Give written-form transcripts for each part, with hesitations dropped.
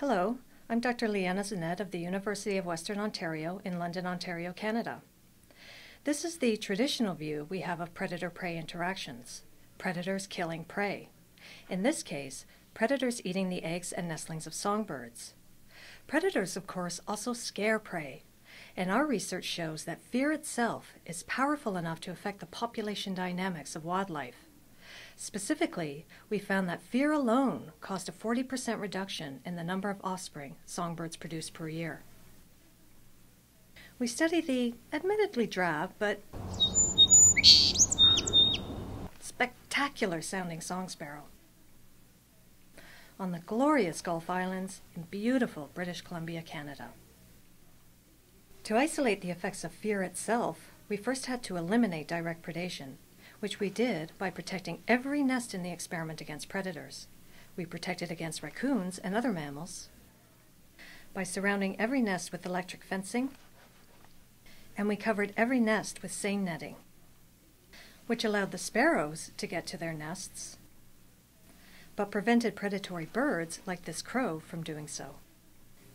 Hello, I'm Dr. Leanna Zanette of the University of Western Ontario in London, Ontario, Canada. This is the traditional view we have of predator-prey interactions, predators killing prey. In this case, predators eating the eggs and nestlings of songbirds. Predators, of course, also scare prey, and our research shows that fear itself is powerful enough to affect the population dynamics of wildlife. Specifically, we found that fear alone caused a 40% reduction in the number of offspring songbirds produce per year. We study the admittedly drab but spectacular sounding song sparrow on the glorious Gulf Islands in beautiful British Columbia, Canada. To isolate the effects of fear itself, we first had to eliminate direct predation, which we did by protecting every nest in the experiment against predators. We protected against raccoons and other mammals by surrounding every nest with electric fencing, and we covered every nest with seine netting, which allowed the sparrows to get to their nests, but prevented predatory birds like this crow from doing so.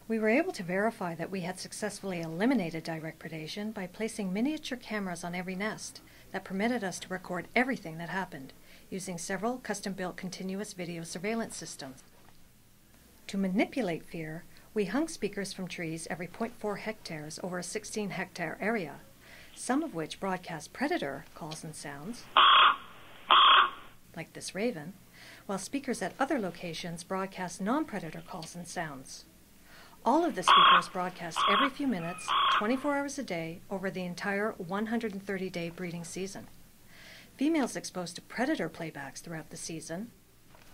We were able to verify that we had successfully eliminated direct predation by placing miniature cameras on every nest that permitted us to record everything that happened, using several custom-built continuous video surveillance systems. To manipulate fear, we hung speakers from trees every 0.4 hectares over a 16-hectare area, some of which broadcast predator calls and sounds, like this raven, while speakers at other locations broadcast non-predator calls and sounds. All of the speakers broadcast every few minutes, 24 hours a day, over the entire 130-day breeding season. Females exposed to predator playbacks throughout the season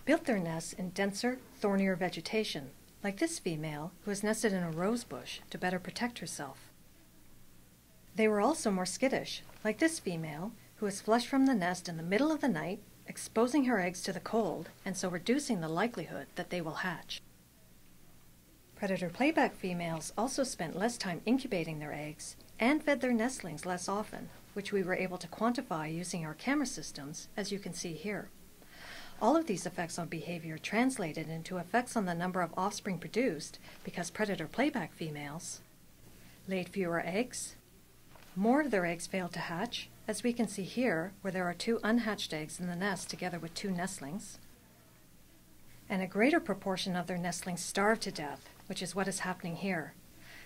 built their nests in denser, thornier vegetation, like this female who has nested in a rose bush to better protect herself. They were also more skittish, like this female who is flushed from the nest in the middle of the night, exposing her eggs to the cold and so reducing the likelihood that they will hatch. Predator playback females also spent less time incubating their eggs and fed their nestlings less often, which we were able to quantify using our camera systems, as you can see here. All of these effects on behavior translated into effects on the number of offspring produced because predator playback females laid fewer eggs. More of their eggs failed to hatch, as we can see here, where there are 2 unhatched eggs in the nest together with 2 nestlings. And a greater proportion of their nestlings starved to death, which is what is happening here.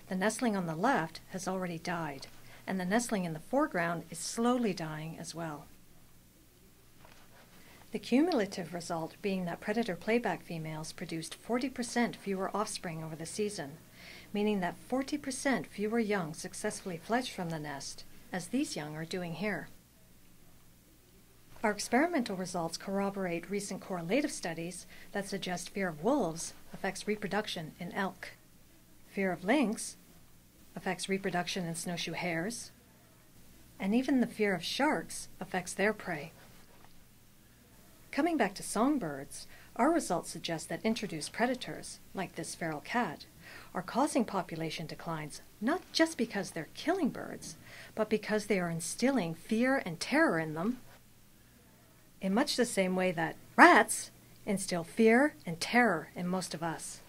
The nestling on the left has already died, and the nestling in the foreground is slowly dying as well. The cumulative result being that predator playback females produced 40% fewer offspring over the season, meaning that 40% fewer young successfully fledged from the nest, as these young are doing here. Our experimental results corroborate recent correlative studies that suggest fear of wolves affects reproduction in elk. Fear of lynx affects reproduction in snowshoe hares, and even the fear of sharks affects their prey. Coming back to songbirds, our results suggest that introduced predators, like this feral cat, are causing population declines not just because they're killing birds, but because they are instilling fear and terror in them, in much the same way that rats instill fear and terror in most of us.